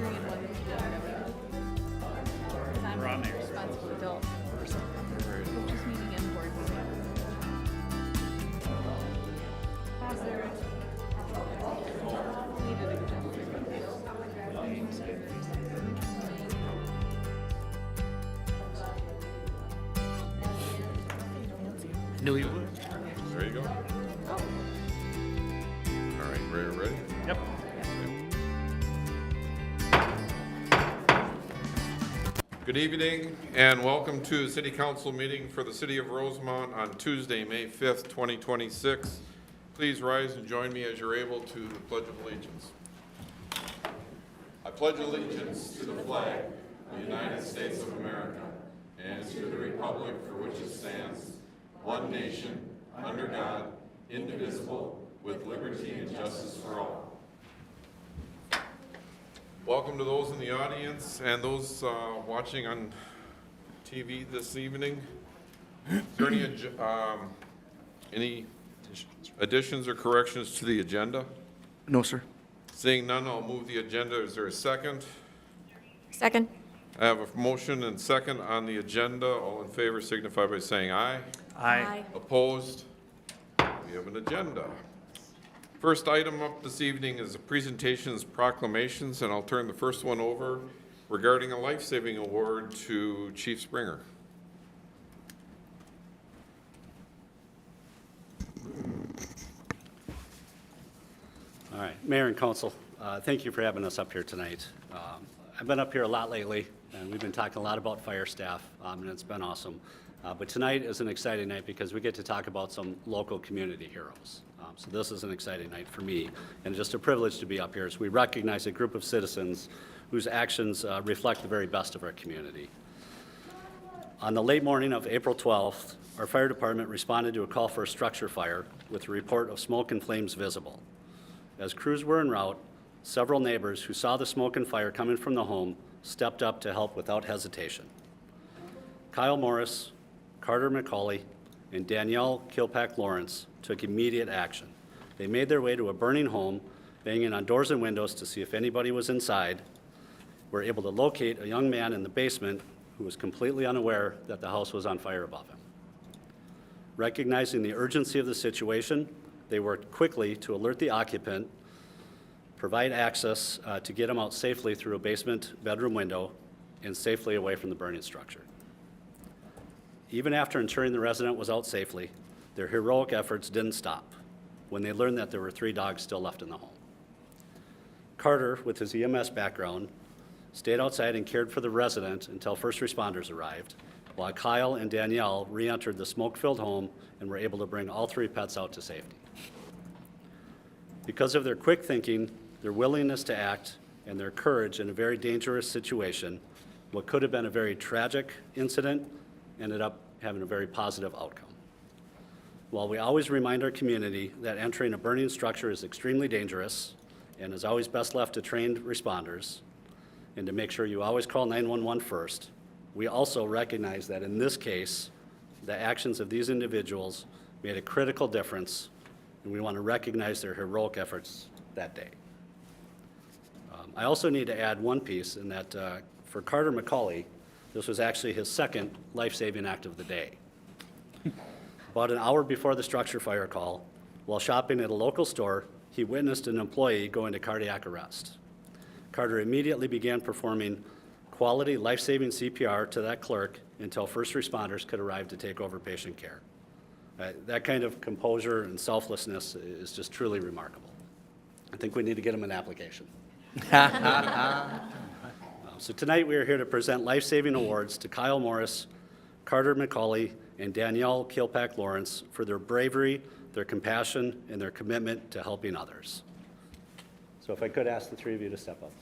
three in one together. Because I'm a responsible adult. Coaches meeting and board meeting. Needed a adjustment. Knew you would. There you go. All right, ready? Yep. Good evening and welcome to the City Council meeting for the City of Rosemount on Tuesday, May 5th, 2026. Please rise and join me as you're able to the Pledge of Allegiance. I pledge allegiance to the flag of the United States of America and to the republic for which it stands, one nation, under God, indivisible, with liberty and justice for all. Welcome to those in the audience and those watching on TV this evening. Is there any additions or corrections to the agenda? No, sir. Seeing none, I'll move the agenda. Is there a second? Second. I have a motion and second on the agenda. All in favor signify by saying aye. Aye. Opposed? We have an agenda. First item up this evening is the presentations, proclamations, and I'll turn the first one over regarding a life-saving award to Chief Springer. All right, Mayor and Council, thank you for having us up here tonight. I've been up here a lot lately, and we've been talking a lot about fire staff, and it's been awesome. But tonight is an exciting night because we get to talk about some local community heroes. So this is an exciting night for me, and just a privilege to be up here as we recognize a group of citizens whose actions reflect the very best of our community. On the late morning of April 12th, our fire department responded to a call for a structure fire with a report of smoke and flames visible. As crews were en route, several neighbors who saw the smoke and fire coming from the home stepped up to help without hesitation. Kyle Morris, Carter McCauley, and Danielle Kilpack Lawrence took immediate action. They made their way to a burning home, banging on doors and windows to see if anybody was inside, were able to locate a young man in the basement who was completely unaware that the house was on fire above him. Recognizing the urgency of the situation, they worked quickly to alert the occupant, provide access to get him out safely through a basement bedroom window and safely away from the burning structure. Even after ensuring the resident was out safely, their heroic efforts didn't stop when they learned that there were 3 dogs still left in the home. Carter, with his EMS background, stayed outside and cared for the resident until first responders arrived, while Kyle and Danielle re-entered the smoke-filled home and were able to bring all 3 pets out to safety. Because of their quick thinking, their willingness to act, and their courage in a very dangerous situation, what could have been a very tragic incident ended up having a very positive outcome. While we always remind our community that entering a burning structure is extremely dangerous and is always best left to trained responders, and to make sure you always call 911 first, we also recognize that in this case, the actions of these individuals made a critical difference, and we want to recognize their heroic efforts that day. I also need to add one piece in that for Carter McCauley, this was actually his second life-saving act of the day. About an hour before the structure fire call, while shopping at a local store, he witnessed an employee go into cardiac arrest. Carter immediately began performing quality life-saving CPR to that clerk until first responders could arrive to take over patient care. That kind of composure and selflessness is just truly remarkable. I think we need to get him an application. So tonight we are here to present life-saving awards to Kyle Morris, Carter McCauley, and Danielle Kilpack Lawrence for their bravery, their compassion, and their commitment to helping others. So if I could ask the 3 of you to step up.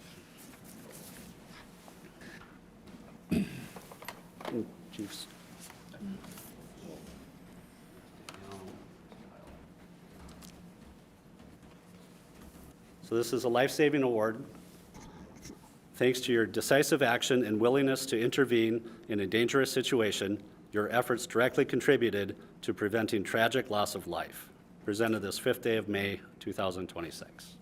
Chiefs. So this is a life-saving award. Thanks to your decisive action and willingness to intervene in a dangerous situation, your efforts directly contributed to preventing tragic loss of life. Presented this 5th day of May, 2026.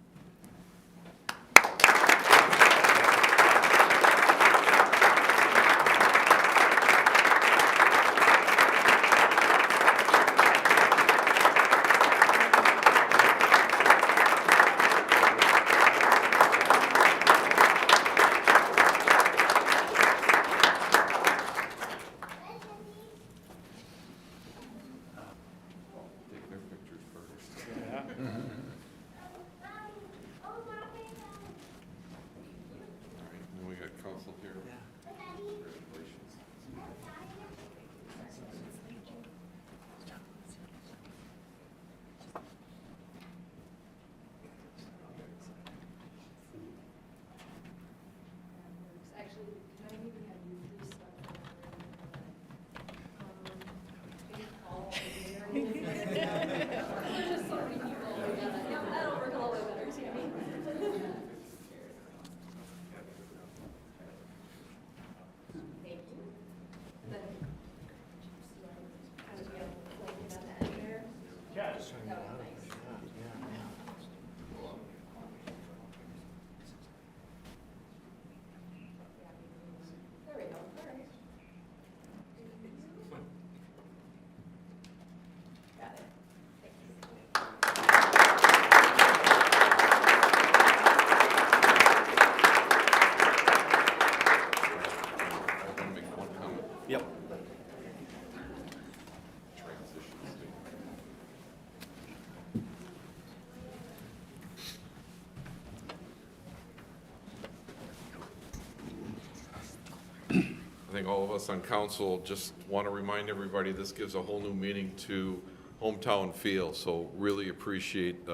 think all of us on council just want to remind everybody this gives a whole new meaning to hometown feel, so really appreciate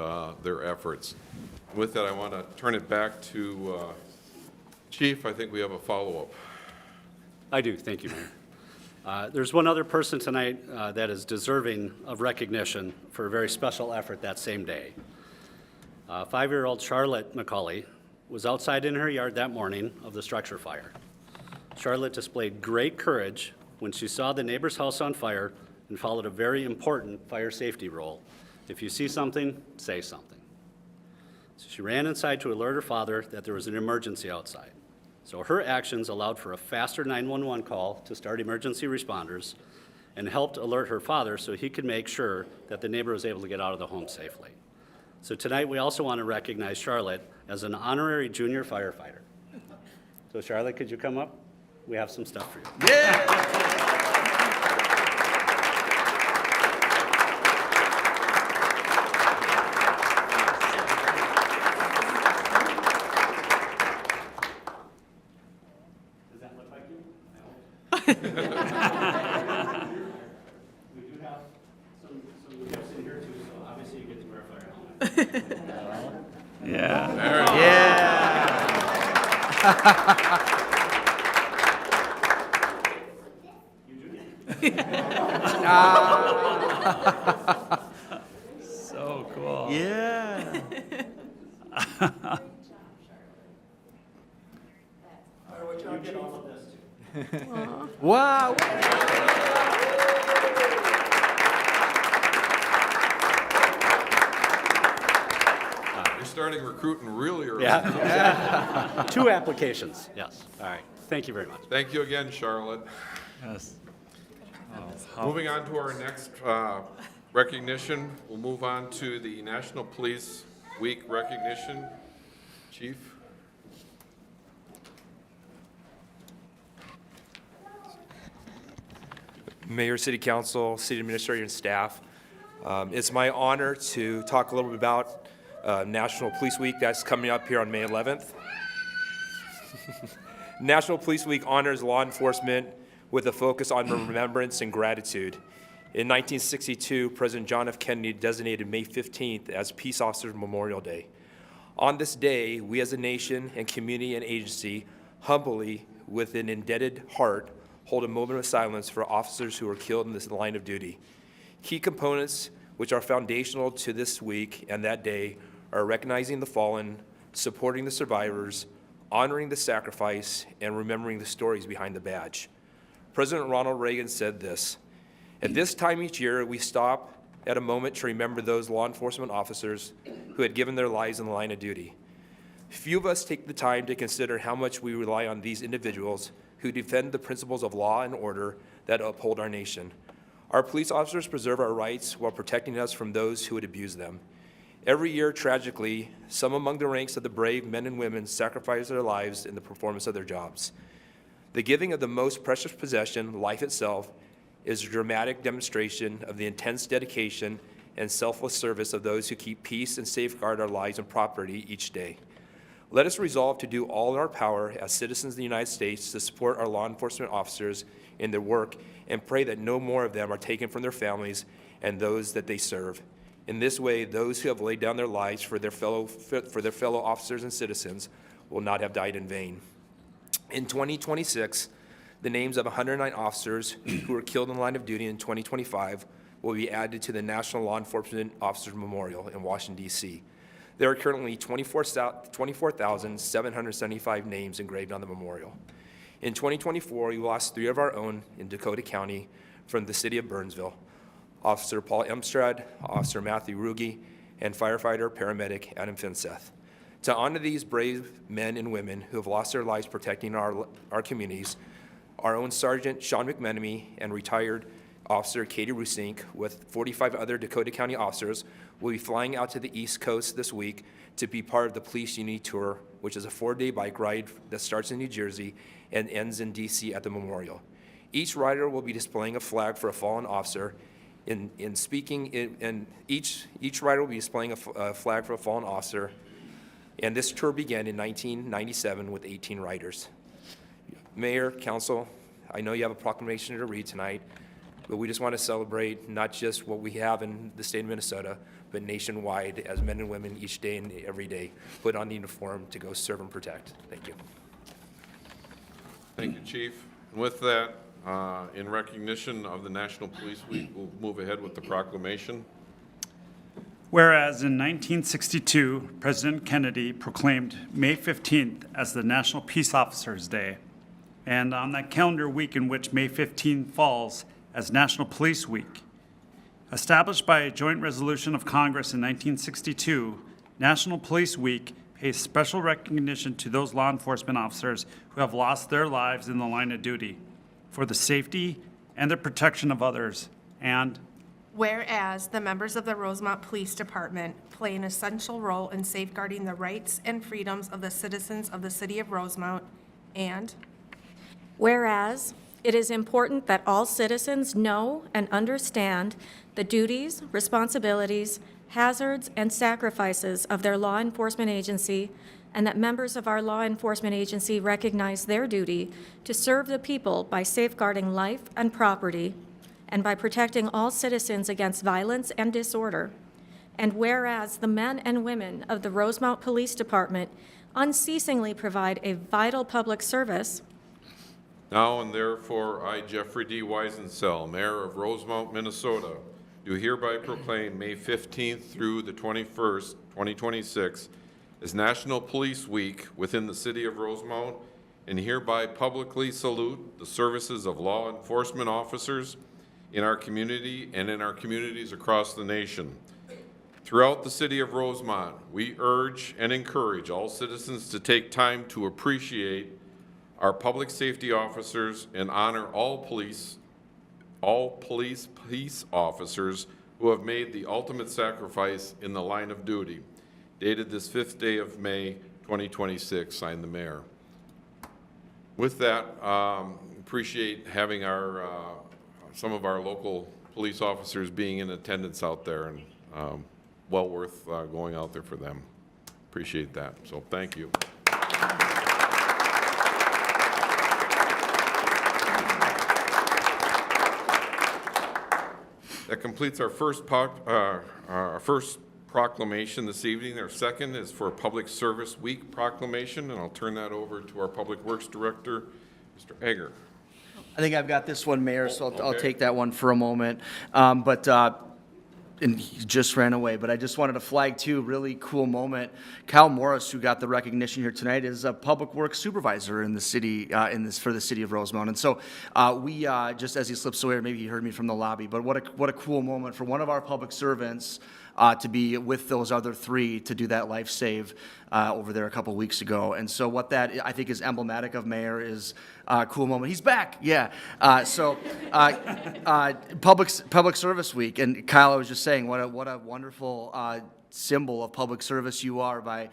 their efforts. With that, I want to turn it back to Chief. I think we have a follow-up. I do, thank you, Mayor. There's one other person tonight that is deserving of recognition for a very special effort that same day. 5-year-old Charlotte McCauley was outside in her yard that morning of the structure fire. Charlotte displayed great courage when she saw the neighbor's house on fire and followed a very important fire safety rule. If you see something, say something. So she ran inside to alert her father that there was an emergency outside. So her actions allowed for a faster 911 call to start emergency responders and helped alert her father so he could make sure that the neighbor was able to get out of the home safely. So tonight we also want to recognize Charlotte as an honorary junior firefighter. So Charlotte, could you come up? We have some stuff for you. Does that look like you? I hope. We do have some gifts in here too, so obviously you get to wear a fire helmet. So cool. Yeah. You get all of this too. Wow. You're starting recruiting really early. Yeah. 2 applications, yes. All right, thank you very much. Thank you again, Charlotte. Yes. Moving on to our next recognition, we'll move on to the National Police Week recognition. Chief? Mayor, City Council, City Administrator, and staff. It's my honor to talk a little bit about National Police Week that's coming up here on May 11th. National Police Week honors law enforcement with a focus on remembrance and gratitude. In 1962, President John F. Kennedy designated May 15th as Peace Officers Memorial Day. On this day, we as a nation and community and agency humbly, with an indebted heart, hold a moment of silence for officers who were killed in this line of duty. Key components which are foundational to this week and that day are recognizing the fallen, supporting the survivors, honoring the sacrifice, and remembering the stories behind the badge. President Ronald Reagan said this: "At this time each year, we stop at a moment to remember those law enforcement officers who had given their lives in the line of duty. Few of us take the time to consider how much we rely on these individuals who defend the principles of law and order that uphold our nation. Our police officers preserve our rights while protecting us from those who would abuse them. Every year, tragically, some among the ranks of the brave men and women sacrifice their lives in the performance of their jobs. The giving of the most precious possession, life itself, is a dramatic demonstration of the intense dedication and selfless service of those who keep peace and safeguard our lives and property each day. Let us resolve to do all in our power as citizens of the United States to support our law enforcement officers in their work and pray that no more of them are taken from their families and those that they serve. In this way, those who have laid down their lives for their fellow officers and citizens will not have died in vain." In 2026, the names of 109 officers who were killed in the line of duty in 2025 will be added to the National Law Enforcement Officers Memorial in Washington, D.C. There are currently 24,775 names engraved on the memorial. In 2024, we lost 3 of our own in Dakota County from the city of Burnsville: Officer Paul Emstrad, Officer Matthew Ruge, and firefighter paramedic Adam Finseth. To honor these brave men and women who have lost their lives protecting our communities, our own Sergeant Sean McMenemy and retired Officer Katie Rusink, with 45 other Dakota County officers, will be flying out to the East Coast this week to be part of the Police Unity Tour, which is a 4-day bike ride that starts in New Jersey and ends in D.C. at the memorial. Each rider will be displaying a flag for a fallen officer. Each rider will be displaying a flag for a fallen officer, and this tour began in 1997 with 18 riders. Mayor, Council, I know you have a proclamation to read tonight, but we just want to celebrate not just what we have in the state of Minnesota, but nationwide as men and women each day and every day put on the uniform to go serve and protect. Thank you. Thank you, Chief. And with that, in recognition of the National Police Week, we'll move ahead with the proclamation. Whereas in 1962, President Kennedy proclaimed May 15th as the National Peace Officers Day, and on that calendar week in which May 15 falls as National Police Week. Established by a joint resolution of Congress in 1962, National Police Week pays special recognition to those law enforcement officers who have lost their lives in the line of duty for the safety and the protection of others, and whereas the members of the Rosemount Police Department play an essential role in safeguarding the rights and freedoms of the citizens of the city of Rosemount, and whereas it is important that all citizens know and understand the duties, responsibilities, hazards, and sacrifices of their law enforcement agency, and that members of our law enforcement agency recognize their duty to serve the people by safeguarding life and property, and by protecting all citizens against violence and disorder. And whereas the men and women of the Rosemount Police Department unceasingly provide a vital public service. Now and therefore, I, Jeffrey D. Weisensell, Mayor of Rosemount, Minnesota, do hereby proclaim May 15th through the 21st, 2026, as National Police Week within the city of Rosemount, and hereby publicly salute the services of law enforcement officers in our community and in our communities across the nation. Throughout the city of Rosemount, we urge and encourage all citizens to take time to appreciate our public safety officers and honor all police officers who have made the ultimate sacrifice in the line of duty. Dated this 5th day of May, 2026, signed the mayor. With that, appreciate having our some of our local police officers being in attendance out there, and well worth going out there for them. Appreciate that. So thank you. That completes our first proclamation this evening. Our second is for Public Service Week proclamation, and I'll turn that over to our Public Works Director, Mr. Egger. I think I've got this one, Mayor, so I'll Okay. take that one for a moment. And he just ran away, but I just wanted to flag too, really cool moment. Kyle Morris, who got the recognition here tonight, is a public works supervisor in the city, for the city of Rosemount. And so we, just as he slips away, or maybe he heard me from the lobby, but what a cool moment for one of our public servants to be with those other three to do that life save over there a couple weeks ago. And so what that I think is emblematic of Mayor is a cool moment. He's back, yeah. Public Service Week, and Kyle, I was just saying, what a wonderful symbol of public service you are by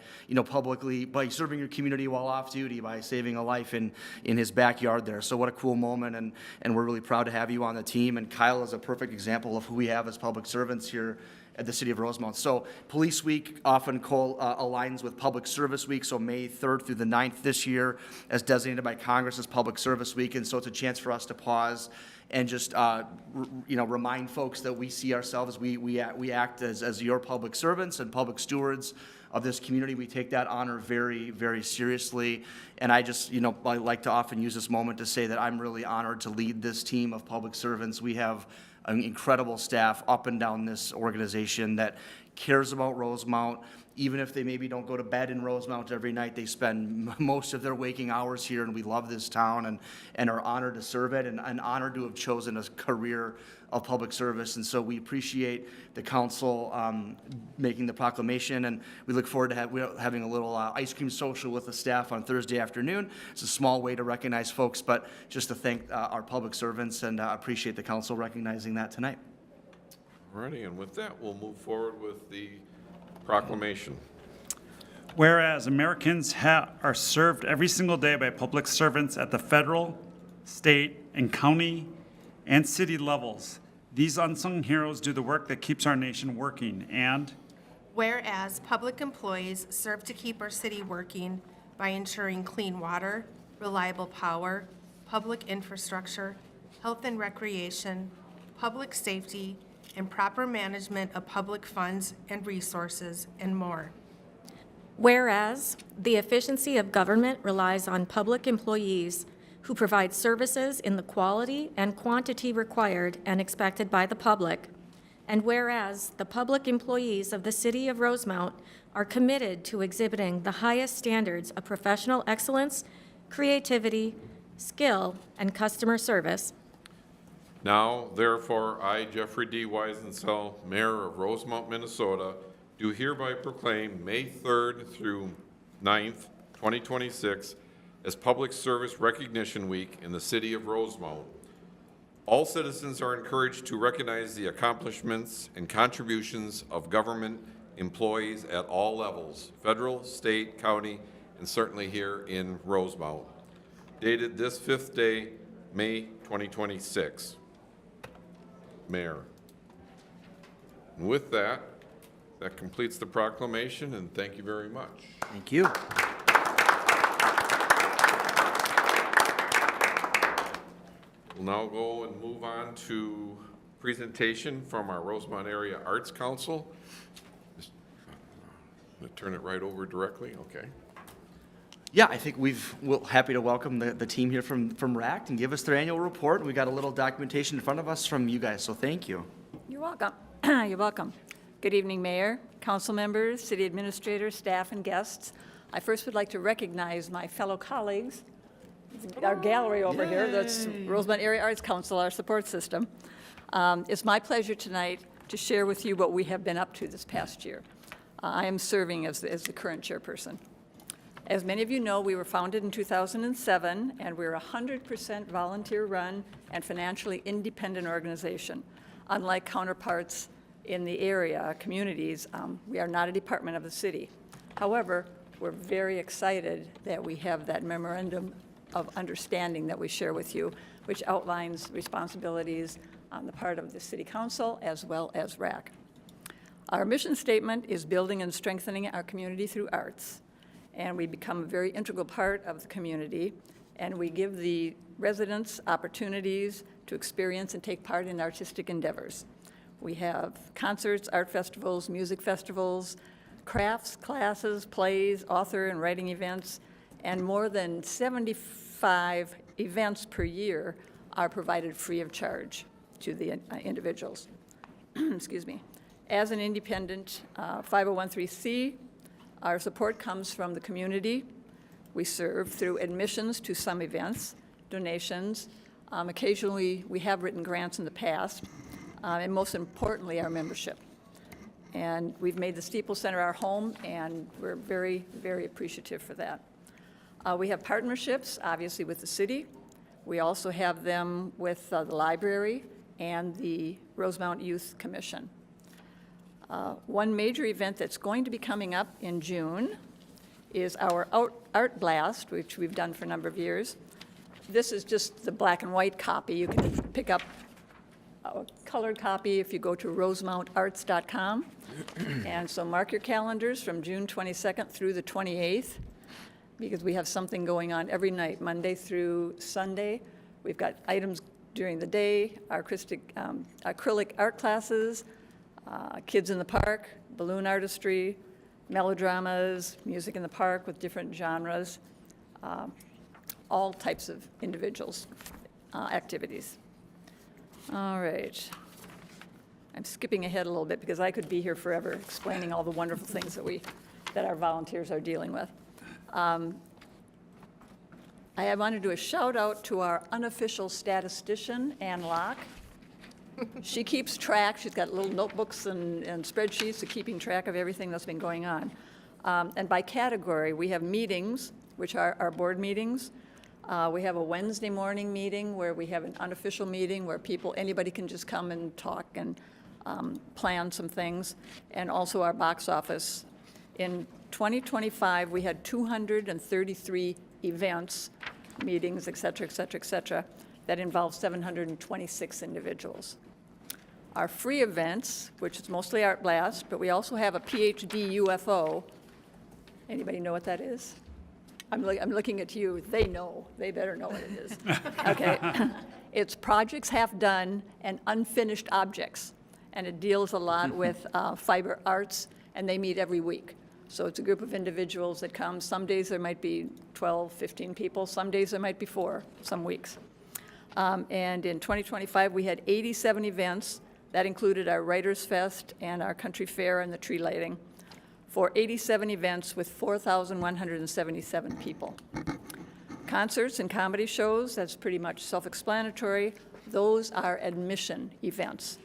serving your community while off duty, by saving a life in his backyard there. So what a cool moment, and we're really proud to have you on the team. And Kyle is a perfect example of who we have as public servants here at the city of Rosemount. So Police Week often aligns with Public Service Week, so May 3rd through the 9th this year, as designated by Congress as Public Service Week. And so it's a chance for us to pause and just remind folks that we see ourselves, we act as your public servants and public stewards of this community. We take that honor very, very seriously. And I just, I like to often use this moment to say that I'm really honored to lead this team of public servants. We have an incredible staff up and down this organization that cares about Rosemount. Even if they maybe don't go to bed in Rosemount every night, they spend most of their waking hours here, and we love this town and are honored to serve it and honored to have chosen a career of public service. And so we appreciate the council making the proclamation, and we look forward to having a little ice cream social with the staff on Thursday afternoon. It's a small way to recognize folks, but just to thank our public servants, and appreciate the council recognizing that tonight. All righty, and with that, we'll move forward with the proclamation. whereas Americans are served every single day by public servants at the federal, state, and county and city levels. These unsung heroes do the work that keeps our nation working, and whereas public employees serve to keep our city working by ensuring clean water, reliable power, public infrastructure, health and recreation, public safety, and proper management of public funds and resources, and more. Whereas the efficiency of government relies on public employees who provide services in the quality and quantity required and expected by the public, and whereas the public employees of the City of Rosemount are committed to exhibiting the highest standards of professional excellence, creativity, skill, and customer service. Now, therefore, I, Jeffrey D. Weisensell, Mayor of Rosemount, Minnesota, do hereby proclaim May 3rd through 9th, 2026 as Public Service Recognition Week in the City of Rosemount. All citizens are encouraged to recognize the accomplishments and contributions of government employees at all levels, federal, state, county, and certainly here in Rosemount. Dated this 5th day, May 2026. Mayor. And with that, that completes the proclamation, and thank you very much. Thank you. We'll now go and move on to presentation from our Rosemount Area Arts Council. I'm going to turn it right over directly, okay. Yeah, I think we're happy to welcome the team here from RACT and give us their annual report. And we got a little documentation in front of us from you guys, so thank you. You're welcome. You're welcome. Good evening, Mayor, council members, city administrator, staff, and guests. I first would like to recognize my fellow colleagues, our gallery over here, that's Rosemount Area Arts Council, our support system. It's my pleasure tonight to share with you what we have been up to this past year. I am serving as the current chairperson. As many of you know, we were founded in 2007, and we're a 100% volunteer-run and financially independent organization. Unlike counterparts in the area, communities, we are not a department of the city. However, we're very excited that we have that memorandum of understanding that we share with you, which outlines responsibilities on the part of the City Council as well as RAC. Our mission statement is building and strengthening our community through arts, and we become a very integral part of the community, and we give the residents opportunities to experience and take part in artistic endeavors. We have concerts, art festivals, music festivals, crafts, classes, plays, author and writing events, and more than 75 events per year are provided free of charge to the individuals. Excuse me. As an independent 501(c), our support comes from the community. We serve through admissions to some events, donations. Occasionally, we have written grants in the past, and most importantly, our membership. And we've made the Steeple Center our home, and we're very, very appreciative for that. We have partnerships, obviously, with the city. We also have them with the library and the Rosemount Youth Commission. One major event that's going to be coming up in June is our Art Blast, which we've done for a number of years. This is just the black and white copy. You can pick up a colored copy if you go to rosemountarts.com. And so mark your calendars from June 22nd through the 28th, because we have something going on every night, Monday through Sunday. We've got items during the day, acrylic art classes, kids in the park, balloon artistry, melodramas, music in the park with different genres, all types of individuals' activities. All right. I'm skipping ahead a little bit because I could be here forever explaining all the wonderful things that our volunteers are dealing with. I want to do a shout out to our unofficial statistician, Ann Locke. She keeps track. She's got little notebooks and spreadsheets of keeping track of everything that's been going on. And by category, we have meetings, which are our board meetings. We have a Wednesday morning meeting where we have an unofficial meeting where anybody can just come and talk and plan some things, and also our box office. In 2025, we had 233 events, meetings, et cetera, that involved 726 individuals. Our free events, which is mostly Art Blast, but we also have a PhD UFO. Anybody know what that is? I'm looking at you. They know. They better know what it is. Okay. It's projects half done and unfinished objects. And it deals a lot with fiber arts, and they meet every week. So it's a group of individuals that come. Some days there might be 12, 15 people. Some days there might be 4, some weeks. And in 2025, we had 87 events. That included our Writers' Fest and our Country Fair and the tree lighting, for 87 events with 4,177 people. Concerts and comedy shows, that's pretty much self-explanatory. Those are admission events.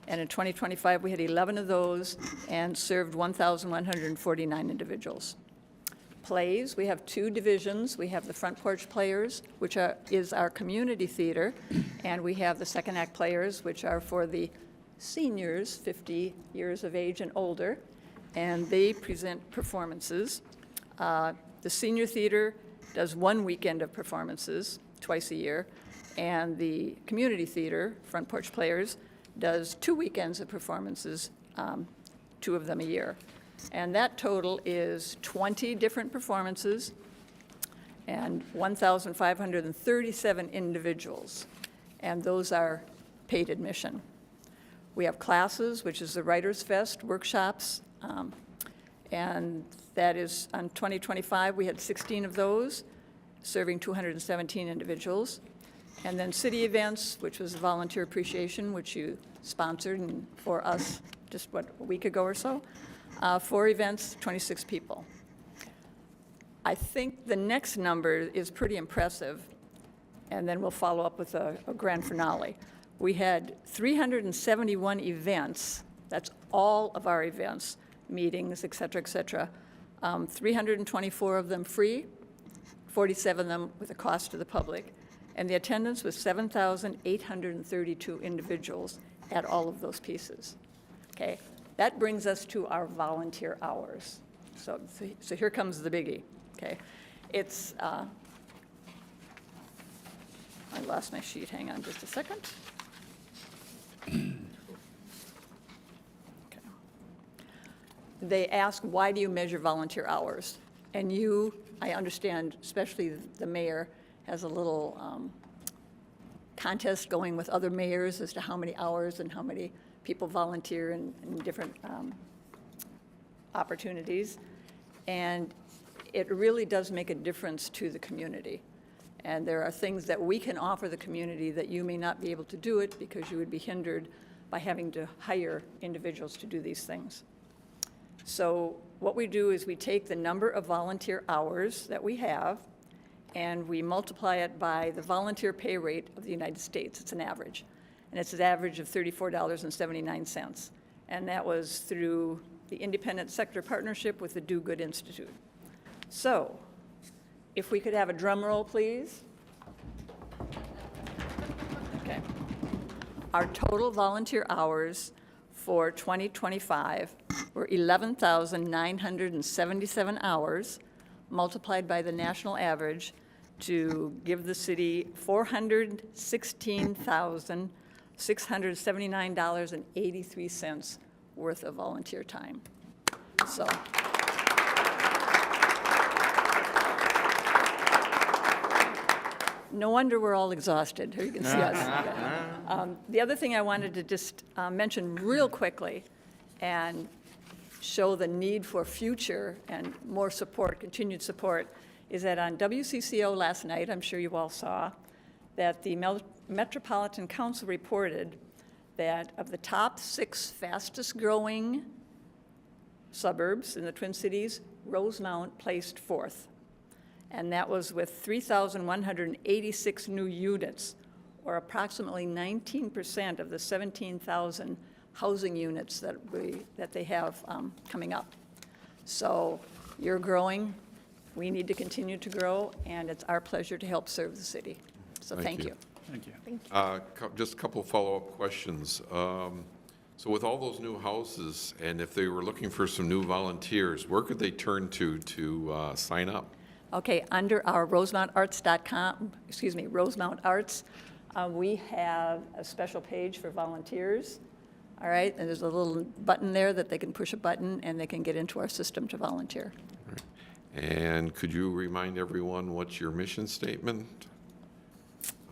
And in 2025, we had 11 of those and served 1,149 individuals. Plays, we have 2 divisions. We have the Front Porch Players, which is our community theater, and we have the Second Act Players, which are for the seniors, 50 years of age and older, and they present performances. The senior theater does 1 weekend of performances twice a year, and the community theater, Front Porch Players, does 2 weekends of performances, 2 of them a year. And that total is 20 different performances and 1,537 individuals, and those are paid admission. We have classes, which is the Writers' Fest, workshops, and that is, on 2025, we had 16 of those, serving 217 individuals. And then city events, which was volunteer appreciation, which you sponsored and for us just, a week ago or so. 4 events, 26 people. I think the next number is pretty impressive, and then we'll follow up with a grand finale. We had 371 events, that's all of our events, meetings, et cetera, 324 of them free, 47 of them with a cost to the public, and the attendance was 7,832 individuals at all of those pieces. Okay, that brings us to our volunteer hours. So here comes the biggie. Okay, it's I lost my sheet. Hang on just a second. Okay. They ask, why do you measure volunteer hours? And I understand, especially the mayor, has a little contest going with other mayors as to how many hours and how many people volunteer in different opportunities. And it really does make a difference to the community. And there are things that we can offer the community that you may not be able to do it because you would be hindered by having to hire individuals to do these things. So what we do is we take the number of volunteer hours that we have and we multiply it by the volunteer pay rate of the United States. It's an average. And it's an average of $34.79. And that was through the Independent Sector Partnership with the Do Good Institute. So, if we could have a drum roll, please. Okay. Our total volunteer hours for 2025 were 11,977 hours, multiplied by the national average to give the city $416,679.83 worth of volunteer time. So. No wonder we're all exhausted. Here you can see us. The other thing I wanted to just mention real quickly and show the need for future and more support, continued support, is that on WCCO last night, I'm sure you all saw, that the Metropolitan Council reported that of the top 6 fastest growing suburbs in the Twin Cities, Rosemount placed 4th. And that was with 3,186 new units, or approximately 19% of the 17,000 housing units that they have coming up. So you're growing, we need to continue to grow, and it's our pleasure to help serve the city. So thank you. Thank you. Just a couple follow-up questions. So with all those new houses, and if they were looking for some new volunteers, where could they turn to sign up? Okay, under our rosemountarts.com, Rosemount Arts, we have a special page for volunteers. All right, and there's a little button there that they can push a button and they can get into our system to volunteer. And could you remind everyone what your mission statement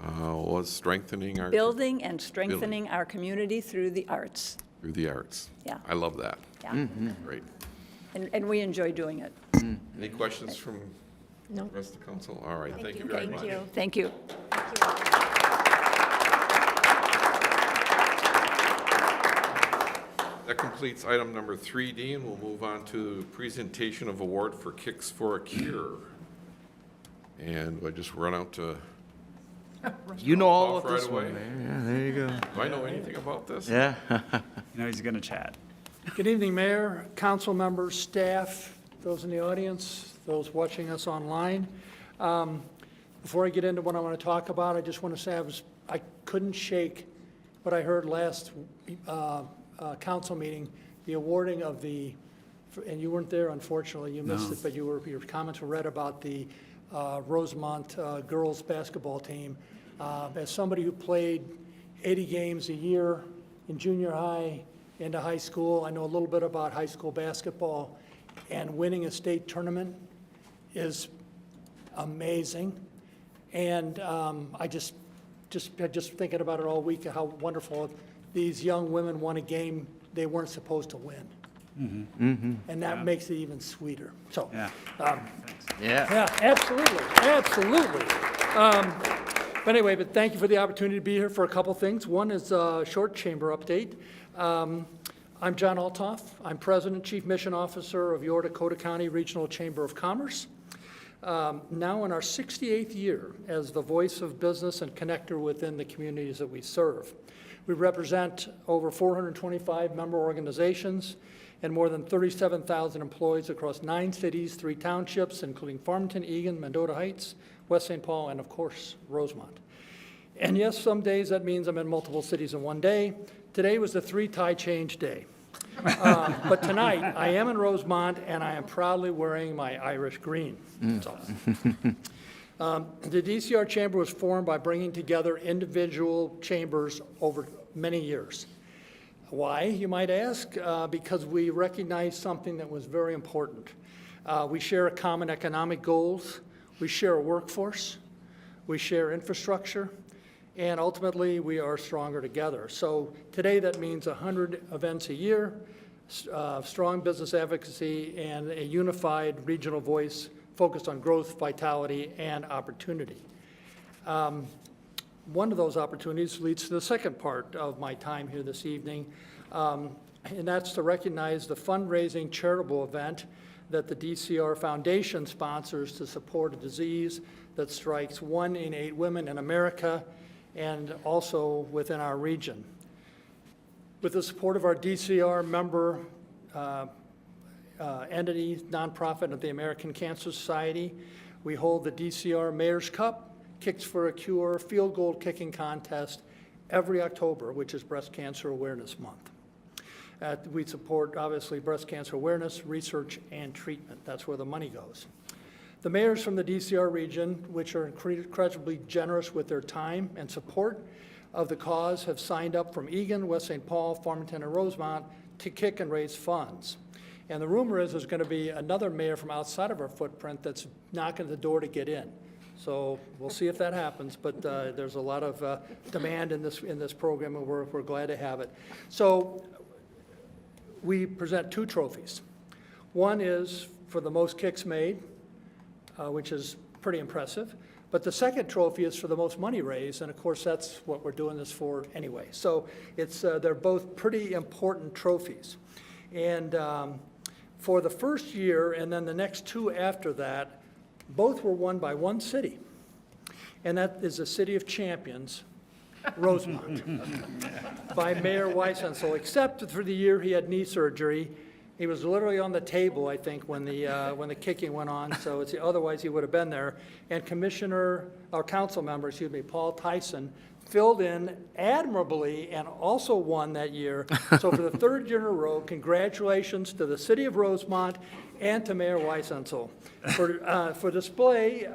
was? Strengthening our... Building and strengthening our community through the arts. Through the arts. Yeah. I love that. Yeah. Great. And we enjoy doing it. Any questions from No. the rest of the council? All right, thank you very much. Thank you. That completes item number 3D, and we'll move on to presentation of award for Kicks for a Cure. And I just run out to, You know all Off about this right one, away. man. Yeah, there you go. do I know anything about this? Yeah. You know, he's going to chat. Good evening, Mayor, council members, staff, those in the audience, those watching us online. Before I get into what I want to talk about, I just want to say I couldn't shake what I heard last council meeting, the awarding of the, and you weren't there, unfortunately, you missed No. it, but your comments were read about the Rosemount girls basketball team. As somebody who played 80 games a year in junior high into high school, I know a little bit about high school basketball, and winning a state tournament is amazing. And I just thinking about it all week, how wonderful these young women won a game they weren't supposed to win. And that makes it even sweeter. So, Yeah. Yeah. yeah, absolutely, absolutely. But anyway, but thank you for the opportunity to be here for a couple things. One is a short chamber update. I'm John Altoff. I'm President, Chief Mission Officer of your Dakota County Regional Chamber of Commerce. Now in our 68th year as the voice of business and connector within the communities that we serve. We represent over 425 member organizations and more than 37,000 employees across 9 cities, 3 townships, including Farmington, Eagan, Mendota Heights, West St. Paul, and of course, Rosemount. And yes, some days that means I'm in multiple cities in one day. Today was the 3-tie change day. But tonight, I am in Rosemount, and I am proudly wearing my Irish green. So, the DCR Chamber was formed by bringing together individual chambers over many years. Why, you might ask? Because we recognized something that was very important. We share a common economic goals, we share a workforce, we share infrastructure, and ultimately, we are stronger together. So today, that means 100 events a year, strong business advocacy, and a unified regional voice focused on growth, vitality, and opportunity. One of those opportunities leads to the second part of my time here this evening, and that's to recognize the fundraising charitable event that the DCR Foundation sponsors to support a disease that strikes 1 in 8 women in America and also within our region. With the support of our DCR member entity, nonprofit of the American Cancer Society, we hold the DCR Mayor's Cup, Kicks for a Cure Field Goal Kicking Contest every October, which is Breast Cancer Awareness Month. We support, obviously, breast cancer awareness, research, and treatment. That's where the money goes. The mayors from the DCR region, which are incredibly generous with their time and support of the cause, have signed up from Eagan, West St. Paul, Farmington, and Rosemount to kick and raise funds. And the rumor is there's going to be another mayor from outside of our footprint that's knocking at the door to get in. So we'll see if that happens, but there's a lot of demand in this program, and we're glad to have it. So we present 2 trophies. One is for the most kicks made, which is pretty impressive. But the second trophy is for the most money raised, and of course, that's what we're doing this for anyway. So it's, they're both pretty important trophies. And for the first year, and then the next 2 after that, both were won by one city. And that is the City of Champions, Rosemount, by Mayor Weisensel, except for the year he had knee surgery. He was literally on the table, I think, when the kicking went on, so otherwise he would have been there. And council member, Paul Tyson, filled in admirably and also won that year. So for the 3rd year in a row, congratulations to the City of Rosemount and to Mayor Weisensel. For display,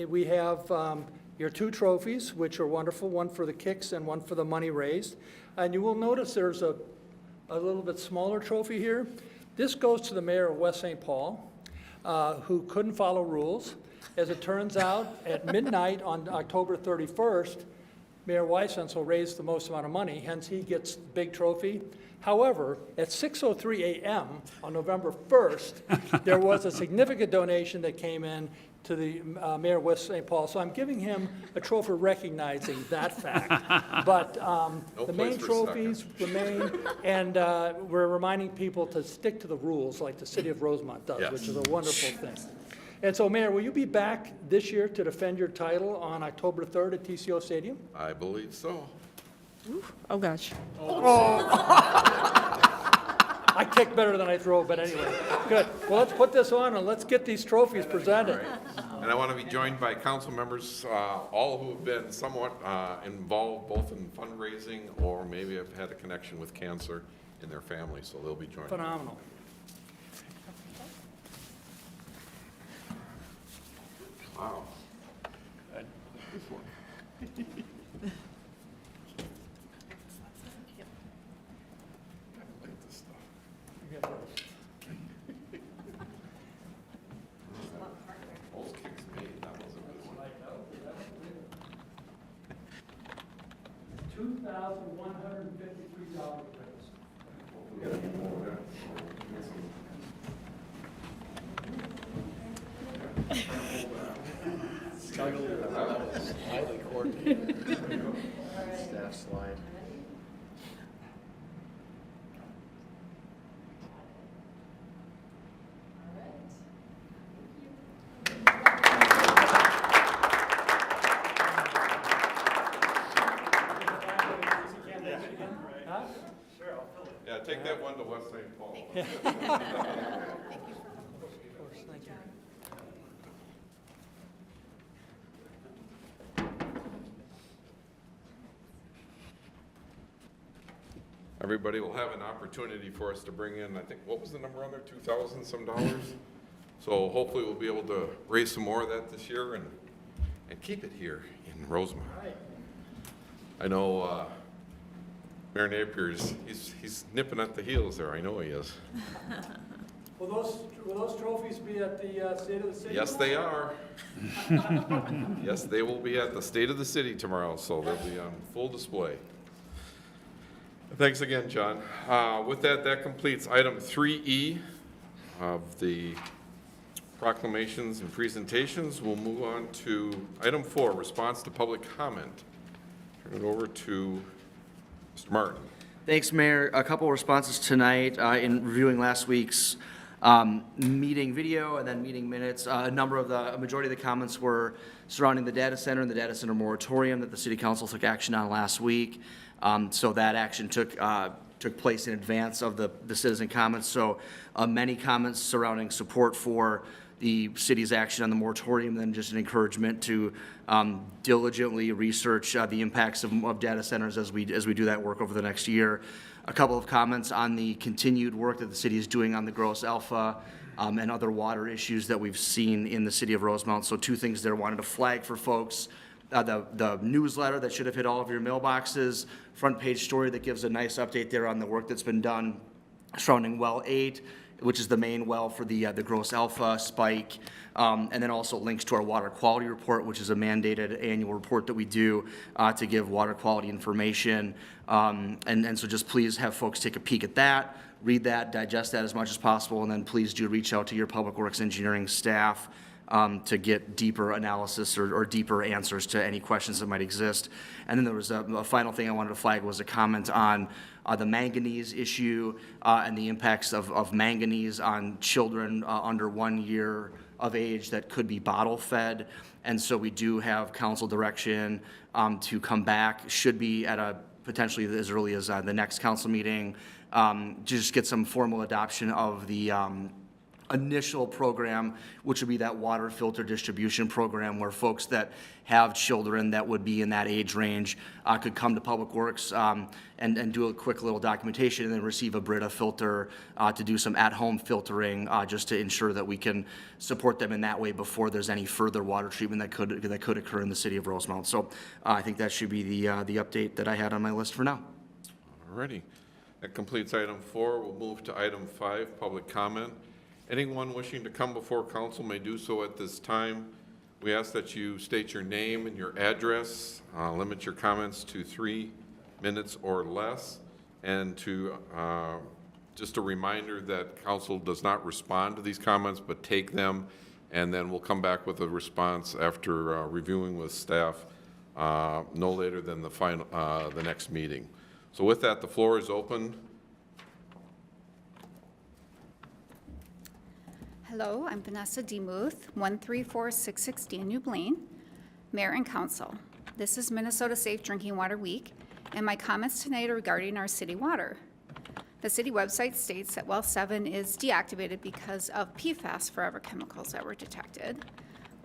we have your 2 trophies, which are wonderful, one for the kicks and one for the money raised. And you will notice there's a little bit smaller trophy here. This goes to the mayor of West St. Paul. who couldn't follow rules. As it turns out, at midnight on October 31st, Mayor Weisensel raised the most amount of money, hence he gets the big trophy. However, at 6:03 a.m. on November 1st, there was a significant donation that came in to the Mayor of West St. Paul. So I'm giving him a trophy recognizing that fact. But the main place for trophies remain, and we're reminding people to stick to the rules like the city of Rosemount does, Yes. which is a wonderful thing. And so, Mayor, will you be back this year to defend your title on October 3rd at TCO Stadium? I believe so. Oh, gosh. I kick better than I throw, but anyway, good. Well, let's put this on and let's get these trophies presented. And I want to be joined by council members, all who have been somewhat involved both in fundraising or maybe have had a connection with cancer in their family, so they'll be joined. Phenomenal. Wow. Most kicks made, that was a good one. $2,153. Highly coordinated. Staff slide. Yeah, take that one to West St. Paul. Everybody will have an opportunity for us to bring in, I think, what was the number on there, 2,000 some dollars? So hopefully we'll be able to raise some more of that this year and keep it here in Rosemount. I know Mayor Napier's, he's nipping at the heels there, I know he is. Will those trophies be at the State of the City? Yes, they are. Yes, they will be at the State of the City tomorrow, so they'll be on full display. Thanks again, John. With that, that completes item 3E of the proclamations and presentations. We'll move on to item 4, response to public comment. Turn it over to Mr. Martin. Thanks, Mayor. A couple responses tonight in reviewing last week's meeting video and then meeting minutes. A majority of the comments were surrounding the data center and the data center moratorium that the City Council took action on last week. So that action took place in advance of the citizen comments. So many comments surrounding support for the city's action on the moratorium, then just an encouragement to diligently research the impacts of data centers as we do that work over the next year. A couple of comments on the continued work that the city is doing on the Gross Alpha and other water issues that we've seen in the city of Rosemount. So two things there I wanted to flag for folks. The newsletter that should have hit all of your mailboxes, front page story that gives a nice update there on the work that's been done surrounding well 8, which is the main well for the Gross Alpha spike, and then also links to our water quality report, which is a mandated annual report that we do to give water quality information. And so just please have folks take a peek at that, read that, digest that as much as possible, and then please do reach out to your Public Works Engineering staff to get deeper analysis or deeper answers to any questions that might exist. And then there was a final thing I wanted to flag was a comment on the manganese issue and the impacts of manganese on children under 1 year of age that could be bottle fed. And so we do have council direction to come back, should be at a potentially as early as the next council meeting, to just get some formal adoption of the initial program, which would be that water filter distribution program where folks that have children that would be in that age range could come to Public Works and do a quick little documentation and then receive a Brita filter to do some at-home filtering just to ensure that we can support them in that way before there's any further water treatment that could occur in the city of Rosemount. So I think that should be the update that I had on my list for now. Alrighty. That completes item 4. We'll move to item 5, public comment. Anyone wishing to come before council may do so at this time. We ask that you state your name and your address, limit your comments to 3 minutes or less, and to just a reminder that council does not respond to these comments, but take them, and then we'll come back with a response after reviewing with staff no later than the next meeting. So with that, the floor is open. Hello, I'm Vanessa Demuth, 13466 Danube Lane, Mayor and Council. This is Minnesota Safe Drinking Water Week, and my comments tonight are regarding our city water. The city website states that well 7 is deactivated because of PFAS forever chemicals that were detected.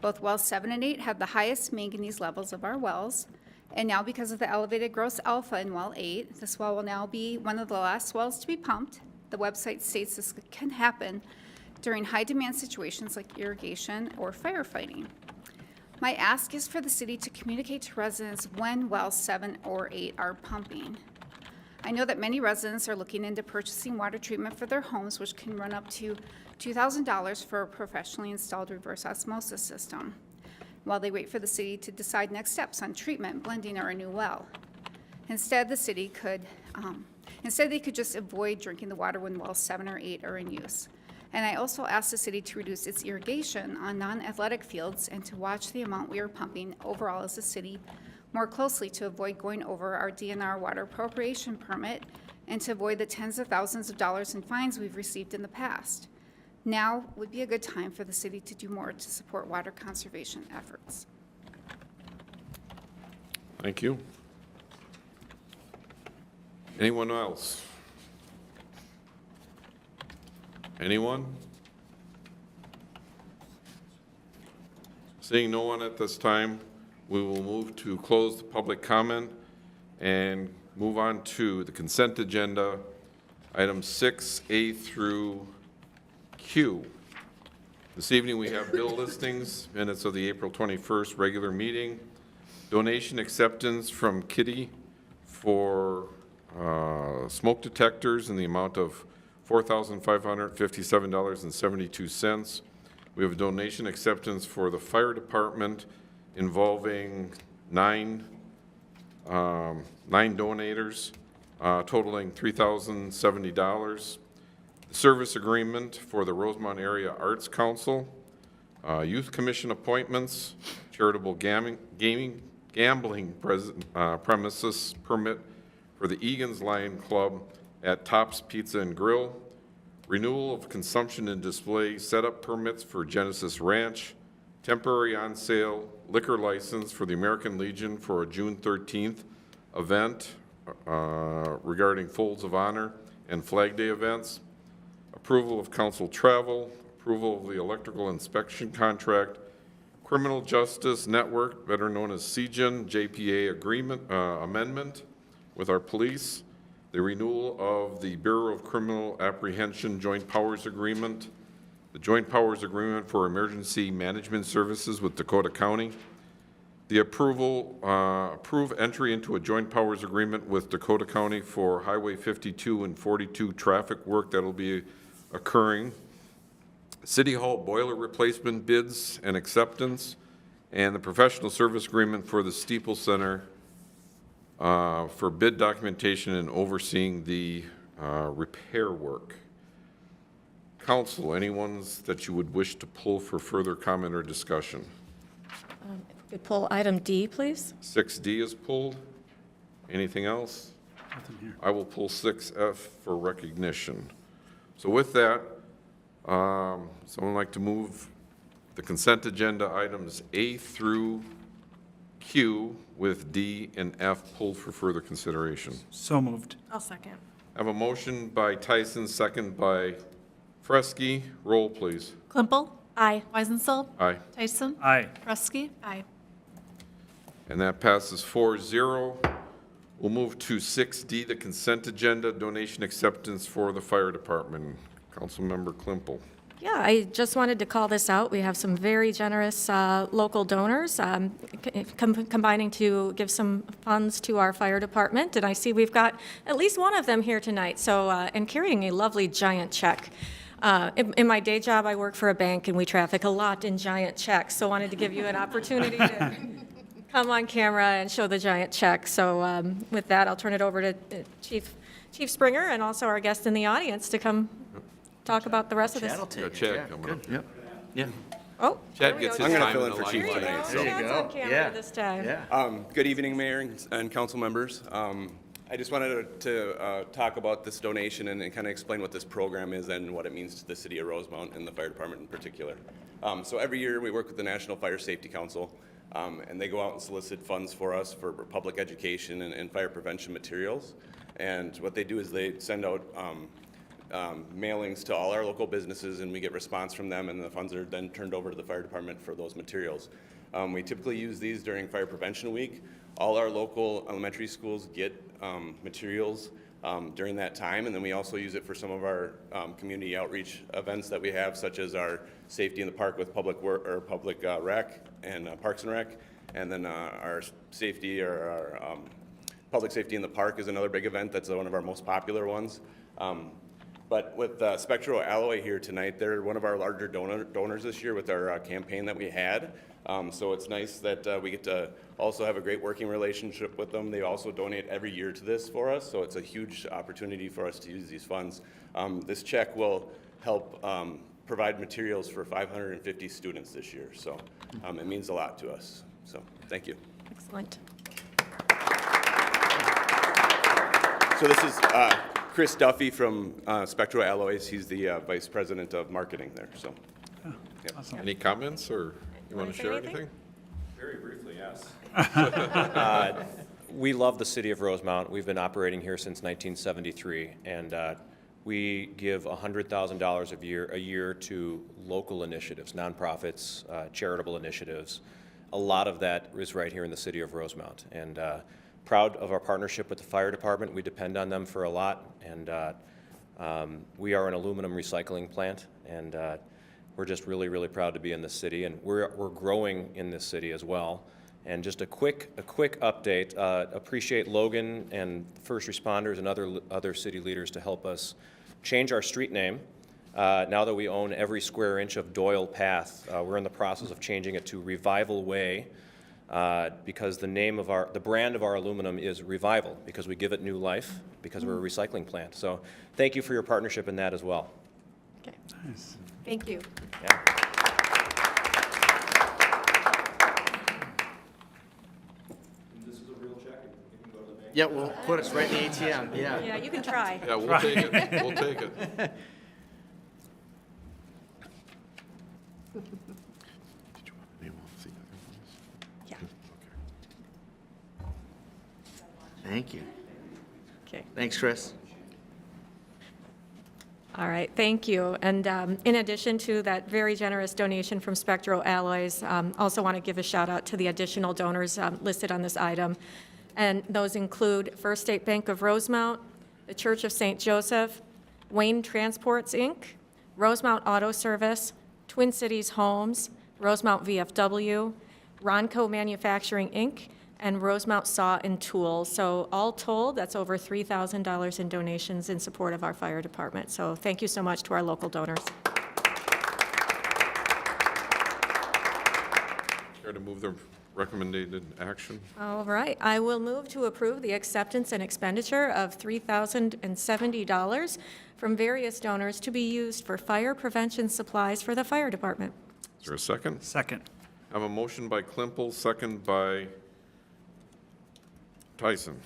Both well 7 and 8 have the highest manganese levels of our wells, and now because of the elevated gross alpha in well 8, this well will now be one of the last wells to be pumped. The website states this can happen during high-demand situations like irrigation or firefighting. My ask is for the city to communicate to residents when wells 7 or 8 are pumping. I know that many residents are looking into purchasing water treatment for their homes, which can run up to $2,000 for a professionally installed reverse osmosis system, while they wait for the city to decide next steps on treatment, blending, or a new well. Instead, they could just avoid drinking the water when wells 7 or 8 are in use. And I also asked the city to reduce its irrigation on non-athletic fields and to watch the amount we are pumping overall as a city more closely to avoid going over our DNR water appropriation permit and to avoid the tens of thousands of dollars in fines we've received in the past. Now would be a good time for the city to do more to support water conservation efforts. Thank you. Anyone else? Anyone? Seeing no one at this time, we will move to close the public comment and move on to the consent agenda, items 6A through Q. This evening we have bill listings, minutes of the April 21st regular meeting, donation acceptance from Kitty for smoke detectors in the amount of $4,557.72. We have a donation acceptance for the fire department involving nine donators, totaling $3,070. The service agreement for the Rosemount Area Arts Council, Youth Commission appointments, charitable gambling premises permit for the Egan's Lion Club at Tops Pizza and Grill, renewal of consumption and display setup permits for Genesis Ranch, temporary on sale liquor license for the American Legion for a June 13th event regarding Folds of Honor and Flag Day events, approval of council travel, approval of the electrical inspection contract, Criminal Justice Network, better known as CJN, JPA agreement amendment with our police, the renewal of the Bureau of Criminal Apprehension Joint Powers Agreement, the Joint Powers Agreement for Emergency Management Services with Dakota County, the approve entry into a Joint Powers Agreement with Dakota County for Highway 52 and 42 traffic work that will be occurring, City Hall boiler replacement bids and acceptance, and the professional service agreement for the Steeple Center for bid documentation and overseeing the repair work. Council, any ones that you would wish to pull for further comment or discussion? If we could pull item D, please. 6D is pulled. Anything else? Nothing here. I will pull 6F for recognition. So with that, someone like to move the consent agenda items A through Q with D and F pulled for further consideration. So moved. I'll second. I have a motion by Tyson, second by Fresky. Roll, please. Klimple. Aye. Weisenfeld. Aye. Tyson. Aye. Fresky. Aye. And that passes 4-0. We'll move to 6D, the consent agenda, donation acceptance for the fire department. Councilmember Klimple. Yeah, I just wanted to call this out. We have some very generous local donors combining to give some funds to our fire department, and I see we've got at least one of them here tonight, so, and carrying a lovely giant check. In my day job, I work for a bank, and we traffic a lot in giant checks, so wanted to give you an opportunity to come on camera and show the giant check. So with that, I'll turn it over to Chief Springer and also our guest in the audience to come talk about the rest of this. Chad will take it. Chad Yeah, coming good. up. Yep. Yeah. Oh, Chad there we gets go. his I'm gonna time fill in in the for Chief limelight. tonight, There so- you go. Chad's on camera Yeah. this time. Yeah. Good evening, Mayor and council members. I just wanted to talk about this donation and kind of explain what this program is and what it means to the city of Rosemount and the fire department in particular. So every year, we work with the National Fire Safety Council, and they go out and solicit funds for us for public education and fire prevention materials. And what they do is they send out mailings to all our local businesses, and we get response from them, and the funds are then turned over to the fire department for those materials. We typically use these during Fire Prevention Week. All our local elementary schools get materials during that time, and then we also use it for some of our community outreach events that we have, such as our Safety in the Park with Public Rec and Parks and Rec, and then our safety or our Public Safety in the Park is another big event. That's one of our most popular ones. But with Spectral Alloy here tonight, they're one of our larger donors this year with our campaign that we had. So it's nice that we get to also have a great working relationship with them. They also donate every year to this for us, so it's a huge opportunity for us to use these funds. This check will help provide materials for 550 students this year, so it means a lot to us. So thank you. Excellent. So this is Chris Duffy from Spectral Alloys. He's the Vice President of Marketing there, so. Awesome. Any comments, or you want to say share anything? anything? Very briefly, yes. We love the city of Rosemount. We've been operating here since 1973, and we give $100,000 a year to local initiatives, nonprofits, charitable initiatives. A lot of that is right here in the city of Rosemount, and proud of our partnership with the fire department. We depend on them for a lot, and we are an aluminum recycling plant, and we're just really, really proud to be in this city, and we're growing in this city as well. And just a quick update. Appreciate Logan and first responders and other city leaders to help us change our street name. Now that we own every square inch of Doyle Path, we're in the process of changing it to Revival Way, because the brand of our aluminum is Revival, because we give it new life, because we're a recycling plant. So thank you for your partnership in that as well. Okay. Nice. Thank you. Yeah. This is a real check. You can go to the bank. Yeah, we'll put us right in the ATM. Yeah. Yeah, you can try. Yeah, we'll take it. We'll take it. Yeah. Thank you. Okay. Thanks, Chris. All right, thank you. And in addition to that very generous donation from Spectral Alloys, also want to give a shout out to the additional donors listed on this item. And those include First State Bank of Rosemount, the Church of St. Joseph, Wayne Transports, Inc., Rosemount Auto Service, Twin Cities Homes, Rosemount VFW, Ronco Manufacturing, Inc., and Rosemount Saw and Tool. So all told, that's over $3,000 in donations in support of our fire department. So thank you so much to our local donors. Care to move the recommended action? All right, I will move to approve the acceptance and expenditure of $3,070 from various donors to be used for fire prevention supplies for the fire department. Is there a second? Second. I have a motion by Klimpel, second by Tyson.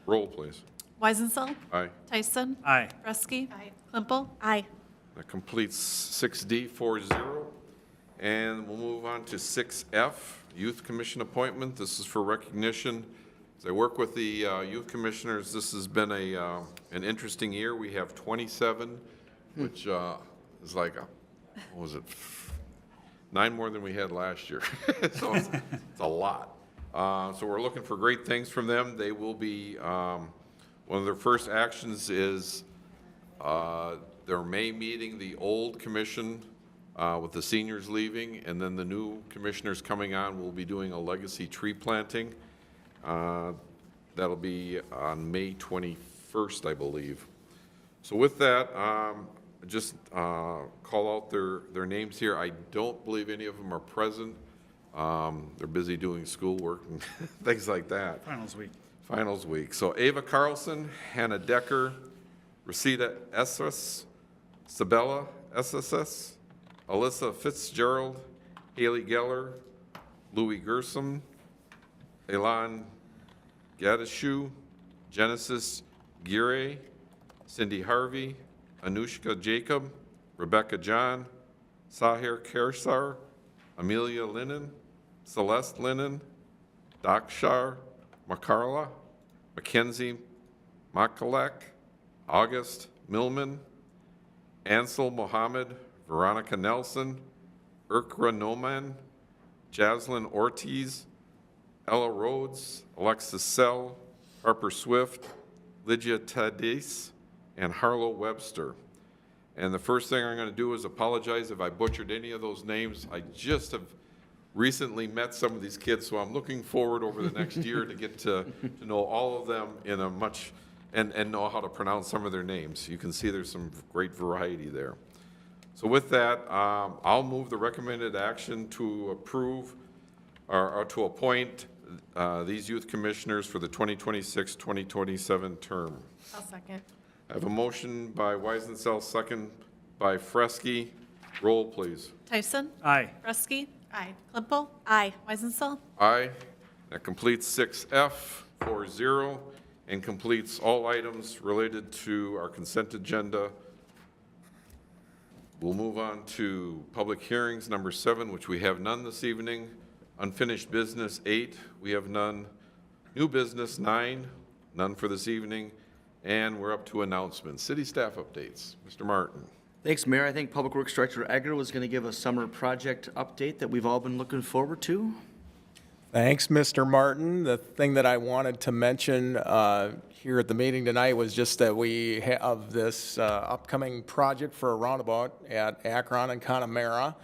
Roll, please. Weisensel. Aye. Tyson. Aye. Reski. Klimpel. Aye. That completes 6D 4-0. And we'll move on to 6F, Youth Commission appointment. This is for recognition. As I work with the youth commissioners, this has been an interesting year. We have 27, which is like, what was it, 9 more than we had last year. So it's a lot. So we're looking for great things from them. They will be, one of their first actions is their May meeting, the old commission with the seniors leaving, and then the new commissioners coming on will be doing a legacy tree planting. That'll be on May 21st, I believe. So with that, just call out their names here. I don't believe any of them are present. They're busy doing schoolwork and things like that. Finals week. So Ava Carlson, Hannah Decker, Rosita Esses, Sabella SSS, Alyssa Fitzgerald, Haley Geller, Louis Gersom, Elan Gadishu, Genesis Gire, Cindy Harvey, Anushka Jacob, Rebecca John, Sahir Kersar, Amelia Lennon, Celeste Lennon, Dakshar Makarla, Mackenzie Makalek, August Millman, Ansel Mohammed, Veronica Nelson, Urkra Noman, Jaslyn Ortiz, Ella Rhodes, Alexis Sell, Harper Swift, Lydia Tadis, and Harlow Webster. And the first thing I'm going to do is apologize if I butchered any of those names. I just have recently met some of these kids, so I'm looking forward over the next year to get to know all of them in a much, and know how to pronounce some of their names. You can see there's some great variety there. So with that, I'll move the recommended action to approve or to appoint these youth commissioners for the 2026-2027 term. I'll second. I have a motion by Weisensell, second by Fresky. Roll, please. Tyson? Aye. Ruski? Aye. Klimpel? Aye. Weisensell? Aye. That completes 6F 4-0 and completes all items related to our consent agenda. We'll move on to public hearings, number 7, which we have none this evening. Unfinished business, 8, we have none. New business, 9, none for this evening. And we're up to announcements. City staff updates. Mr. Martin. Thanks, Mayor. I think Public Works Director Egger was going to give a summer project update that we've all been looking forward to. Thanks, Mr. Martin. The thing that I wanted to mention here at the meeting tonight was just that we have this upcoming project for a roundabout at Akron and Connemara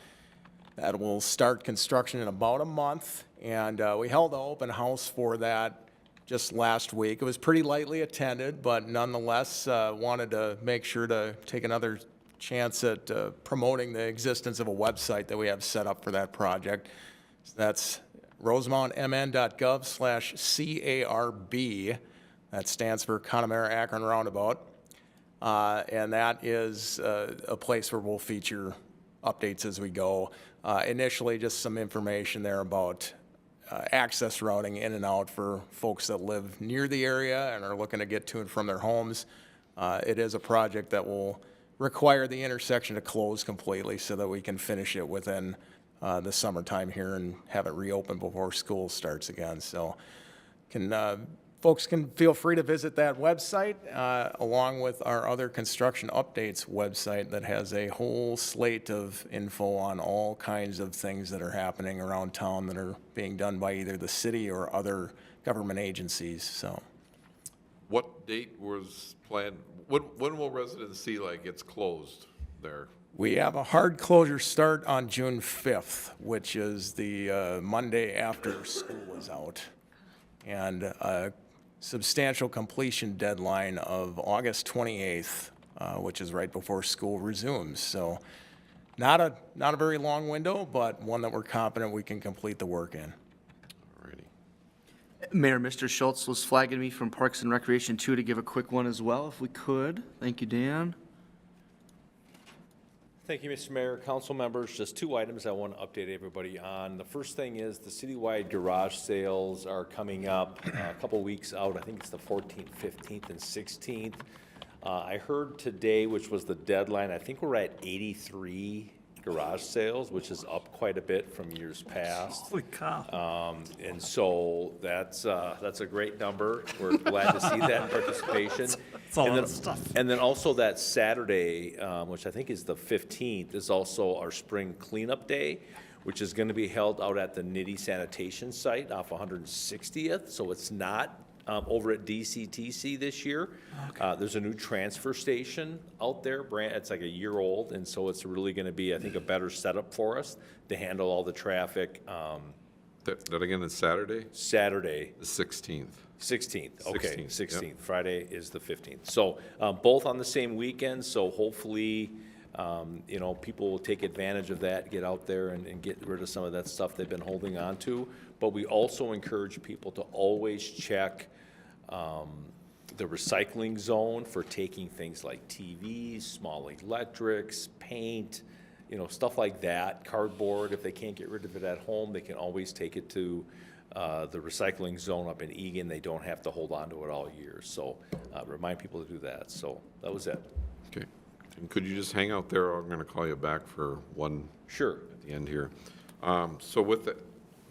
that will start construction in about a month. And we held an open house for that just last week. It was pretty lightly attended, but nonetheless wanted to make sure to take another chance at promoting the existence of a website that we have set up for that project. So that's rosemountmn.gov/CARB. That stands for Connemara Akron Roundabout. And that is a place where we'll feature updates as we go. Initially, just some information there about access routing in and out for folks that live near the area and are looking to get to and from their homes. It is a project that will require the intersection to close completely so that we can finish it within the summertime here and have it reopened before school starts again. So folks can feel free to visit that website along with our other construction updates website that has a whole slate of info on all kinds of things that are happening around town that are being done by either the city or other government agencies. So, What date was planned? When will residents see like it's closed there? we have a hard closure start on June 5th, which is the Monday after school is out, and a substantial completion deadline of August 28th, which is right before school resumes. So not a very long window, but one that we're confident we can complete the work in. Alrighty. Mayor, Mr. Schultz was flagging me from Parks and Recreation too to give a quick one as well, if we could. Thank you, Dan. Thank you, Mr. Mayor. Council members, just 2 items I want to update everybody on. The first thing is the citywide garage sales are coming up a couple weeks out. I think it's the 14th, 15th, and 16th. I heard today, which was the deadline, I think we're at 83 garage sales, which is up quite a bit from years past. Holy cow. And so that's a great number. We're glad to see that participation. It's a lot of stuff. And then also that Saturday, which I think is the 15th, is also our spring cleanup day, which is going to be held out at the Nitty Sanitation site off 160th. So it's not over at DCTC this year. Okay. There's a new transfer station out there. It's like a year old, and so it's really going to be, I think, a better setup for us to handle all the traffic. That again is Saturday? Saturday. The 16th. 16th, okay, 16th, 16th. yep. Friday is the 15th. So both on the same weekend, so hopefully, you know, people will take advantage of that, get out there and get rid of some of that stuff they've been holding on to. But we also encourage people to always check the recycling zone for taking things like TVs, small electrics, paint, you know, stuff like that, cardboard. If they can't get rid of it at home, they can always take it to the recycling zone up in Egan. They don't have to hold on to it all year. So remind people to do that. So that was it. Okay. And could you just hang out there? I'm going to call you back for one. Sure. At the end here. So with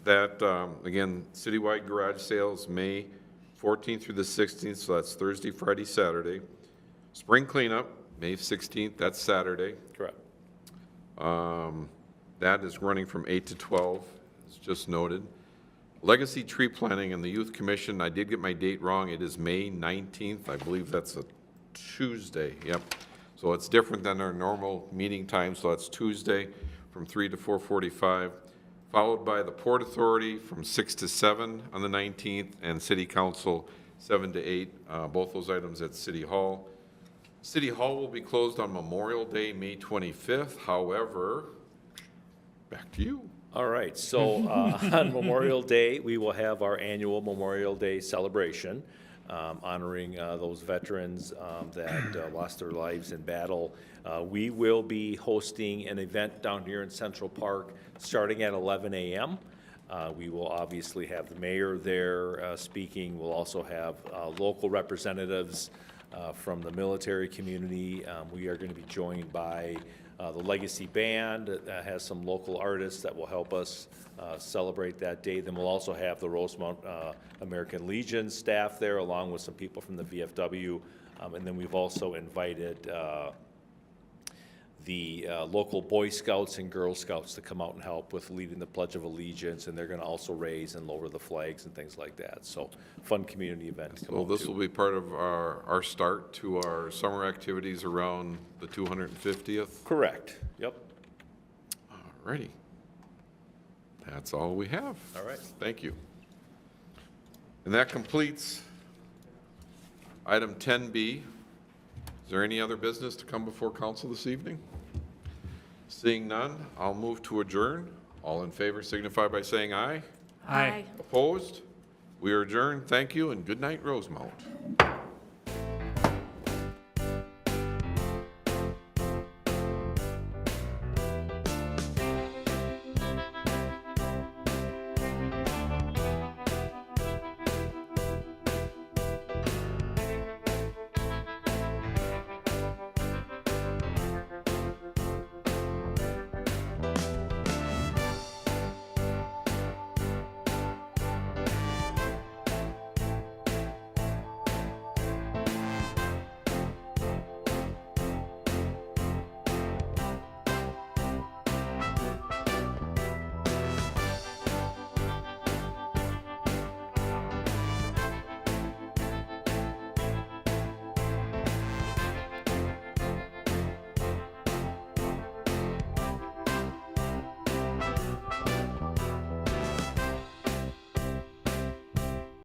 that, again, citywide garage sales, May 14th through the 16th, so that's Thursday, Friday, Saturday. Spring cleanup, May 16th, that's Saturday. Correct. That is running from 8 to 12, as just noted. Legacy tree planting and the Youth Commission, I did get my date wrong. It is May 19th. I believe that's a Tuesday. Yep. So it's different than our normal meeting time, so that's Tuesday from 3 to 4:45, followed by the Port Authority from 6 to 7 on the 19th, and City Council 7 to 8, both those items at City Hall. City Hall will be closed on Memorial Day, May 25th. However, back to you. All right, so on Memorial Day, we will have our annual Memorial Day celebration, honoring those veterans that lost their lives in battle. We will be hosting an event down here in Central Park starting at 11 a.m. We will obviously have the mayor there speaking. We'll also have local representatives from the military community. We are going to be joined by the Legacy Band that has some local artists that will help us celebrate that day. Then we'll also have the Rosemount American Legion staff there, along with some people from the VFW. And then we've also invited the local Boy Scouts and Girl Scouts to come out and help with leading the Pledge of Allegiance, and they're going to also raise and lower the flags and things like that. So fun community event to come Well, out this to. will be part of our start to our summer activities around the 250th. Correct, yep. All righty. That's all we have. All right. Thank you. And that completes item 10B. Is there any other business to come before council this evening? Seeing none, I'll move to adjourn. All in favor signify by saying aye. Aye. Opposed? We are adjourned. Thank you, and good night, Rosemount.